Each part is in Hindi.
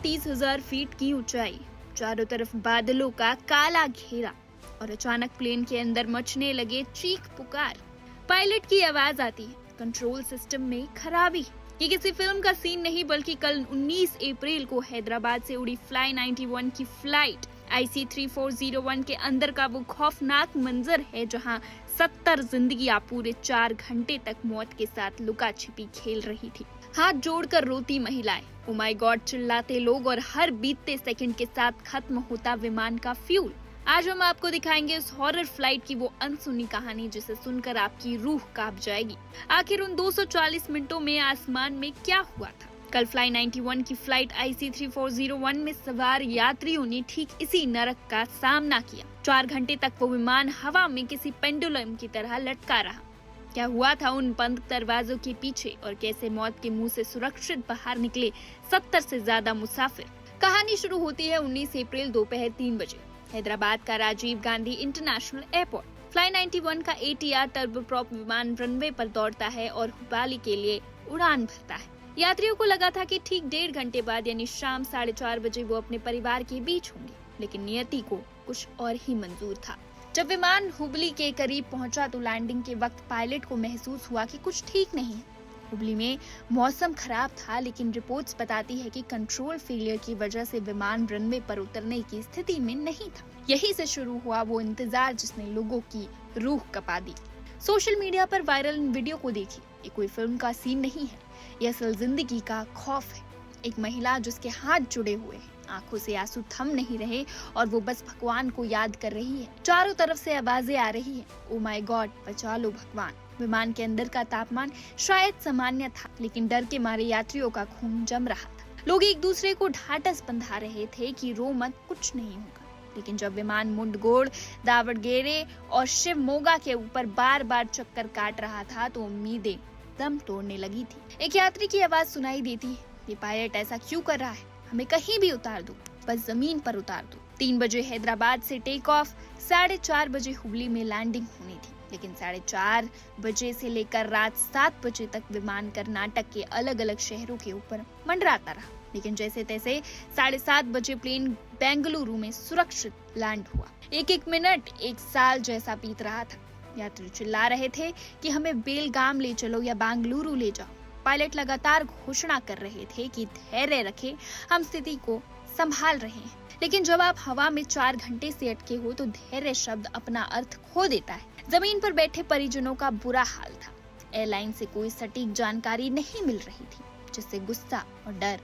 30,000 फीट की ऊंचाई, चारों तरफ बादलों का काला घेरा और अचानक प्लेन के अंदर मचने लगे चीख पुकार। पायलट की आवाज आती है, कंट्रोल सिस्टम में खराबी। ये किसी फिल्म का सीन नहीं बल्कि कल 19 अप्रैल को हैदराबाद से उड़ी फ्लाई 91 की फ्लाइट IC-3401 के अंदर का वो खौफनाक मंजर है, जहां 70 जिंदगियां पूरे 4 घंटे तक मौत के साथ लुका छिपी खेल रही थी। हाथ जोड़कर रोती महिलाएं, ओ माय गॉड चिल्लाते लोग और हर बीतते सेकंड के साथ खत्म होता विमान का फ्यूल। आज हम आपको दिखाएंगे उस हॉरर फ्लाइट की वो अनसुनी कहानी जिसे सुनकर आपकी रूह कांप जाएगी। आखिर उन 240 मिनटों में आसमान में क्या हुआ था? कल फ्लाई 91 की फ्लाइट IC-3401 में सवार यात्रियों ने ठीक इसी नरक का सामना किया। 4 घंटे तक वो विमान हवा में किसी पेंडुलम की तरह लटका रहा। क्या हुआ था उन बंद दरवाजों के पीछे और कैसे मौत के मुंह से सुरक्षित बाहर निकले 70 से ज्यादा मुसाफिर? कहानी शुरू होती है 19 अप्रैल दोपहर 3 बजे हैदराबाद का Rajiv Gandhi international airport. Fly 91 का ATR टर्बोप्रॉप विमान रनवे पर दौड़ता है और हुबाली के लिए उड़ान भरता है। यात्रियों को लगा था कि ठीक 1.5 घंटे बाद यानी शाम 4:30 बजे वो अपने परिवार के बीच होंगे, लेकिन नियति को कुछ और ही मंजूर था। जब विमान हुबली के करीब पहुंचा तो लैंडिंग के वक्त पायलट को महसूस हुआ कि कुछ ठीक नहीं है। हुबली में मौसम खराब था, लेकिन रिपोर्ट्स बताती है कि कंट्रोल फेलियर की वजह से विमान रनवे पर उतरने की स्थिति में नहीं था। यहीं से शुरू हुआ वो इंतजार जिसने लोगों की रूह कपा दी। सोशल मीडिया पर वायरल वीडियो को देखिए, ये कोई फिल्म का सीन नहीं है, ये असल जिंदगी का खौफ है। एक महिला जिसके हाथ जुड़े हुए हैं, आंखों से आंसू थम नहीं रहे और वो बस भगवान को याद कर रही है। चारों तरफ से आवाजें आ रही हैं, ओ माय गॉड बचा लो भगवान। विमान के अंदर का तापमान शायद सामान्य था, लेकिन डर के मारे यात्रियों का खून जम रहा था। लोग एक दूसरे को ढांढस बंधा रहे थे कि रो मत, कुछ नहीं होगा। लेकिन जब विमान मुंडगोड़, दावड़गेरे और शिव मोगा के ऊपर बार बार चक्कर काट रहा था तो उम्मीदें दम तोड़ने लगी थी। एक यात्री की आवाज सुनाई देती है, ये पायलट ऐसा क्यों कर रहा है? हमें कहीं भी उतार दो, बस जमीन पर उतार दो। 3 बजे हैदराबाद से टेक ऑफ, 4:30 बजे हुबली में लैंडिंग होनी थी, लेकिन 4:30 बजे से लेकर रात 7 बजे तक विमान कर्नाटक के अलग अलग शहरों के ऊपर मंडराता रहा। लेकिन जैसे तैसे 7:30 बजे प्लेन बेंगलुरु में सुरक्षित लैंड हुआ। एक मिनट 1 साल जैसा बीत रहा था। यात्री चिल्ला रहे थे कि हमें बेलगाम ले चलो या बेंगलुरु ले जाओ। पायलट लगातार घोषणा कर रहे थे कि धैर्य रखें, हम स्थिति को संभाल रहे हैं। लेकिन जब आप हवा में 4 घंटे से अटके हो तो धैर्य शब्द अपना अर्थ खो देता है। जमीन पर बैठे परिजनों का बुरा हाल था। एयरलाइन से कोई सटीक जानकारी नहीं मिल रही थी, जिससे गुस्सा और डर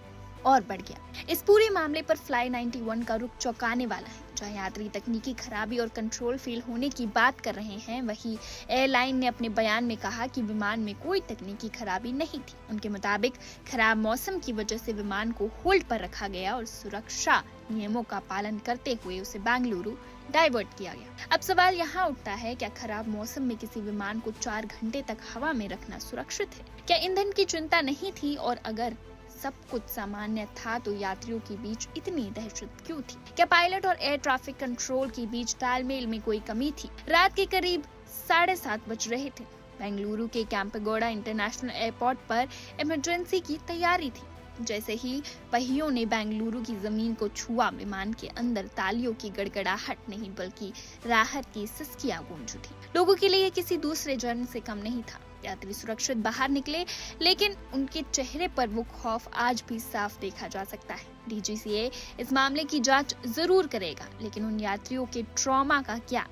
और बढ़ गया। इस पूरे मामले पर फ्लाई 91 का रुख चौंकाने वाला है। जहां यात्री तकनीकी खराबी और कंट्रोल फेल होने की बात कर रहे हैं, वहीं एयरलाइन ने अपने बयान में कहा कि विमान में कोई तकनीकी खराबी नहीं थी। उनके मुताबिक खराब मौसम की वजह से विमान को होल्ड पर रखा गया और सुरक्षा नियमों का पालन करते हुए उसे बेंगलुरु डाइवर्ट किया गया। अब सवाल यहाँ उठता है, क्या खराब मौसम में किसी विमान को 4 घंटे तक हवा में रखना सुरक्षित है? क्या ईंधन की चिंता नहीं थी? और अगर सब कुछ सामान्य था तो यात्रियों के बीच इतनी दहशत क्यों थी? क्या पायलट और एयर ट्रैफिक कंट्रोल के बीच तालमेल में कोई कमी थी? रात के करीब 7:30 बज रहे थे। बेंगलुरु के कैंपेगौड़ा इंटरनेशनल एयरपोर्ट पर इमरजेंसी की तैयारी थी। जैसे ही पहियों ने बेंगलुरु की जमीन को छुआ, विमान के अंदर तालियों की गड़गड़ाहट नहीं बल्कि राहत की सिसकियां गूंज उठी। लोगों के लिए किसी दूसरे जन्म से कम नहीं था। यात्री सुरक्षित बाहर निकले, लेकिन उनके चेहरे पर वो खौफ आज भी साफ देखा जा सकता है। DGCA इस मामले की जांच जरूर करेगा, लेकिन उन यात्रियों के ट्रॉमा का क्या?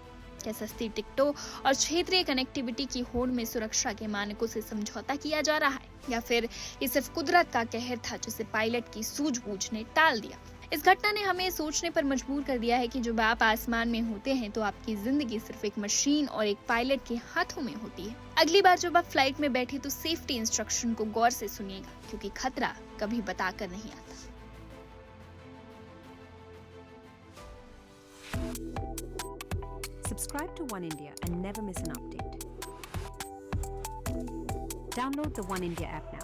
क्या सस्ती टिकटों और क्षेत्रीय कनेक्टिविटी की होड़ में सुरक्षा के मानकों से समझौता किया जा रहा है, या फिर ये सिर्फ कुदरत का कहर था जिसे पायलट की सूझबूझ ने टाल दिया? इस घटना ने हमें सोचने पर मजबूर कर दिया है कि जब आप आसमान में होते हैं तो आपकी जिंदगी सिर्फ एक मशीन और एक पायलट के हाथों में होती है। अगली बार जब आप फ्लाइट में बैठे तो सेफ्टी इंस्ट्रक्शन को गौर से सुनिएगा, क्योंकि खतरा कभी बताकर नहीं आता। Subscribe to One India and never miss an update. Download the One India app now.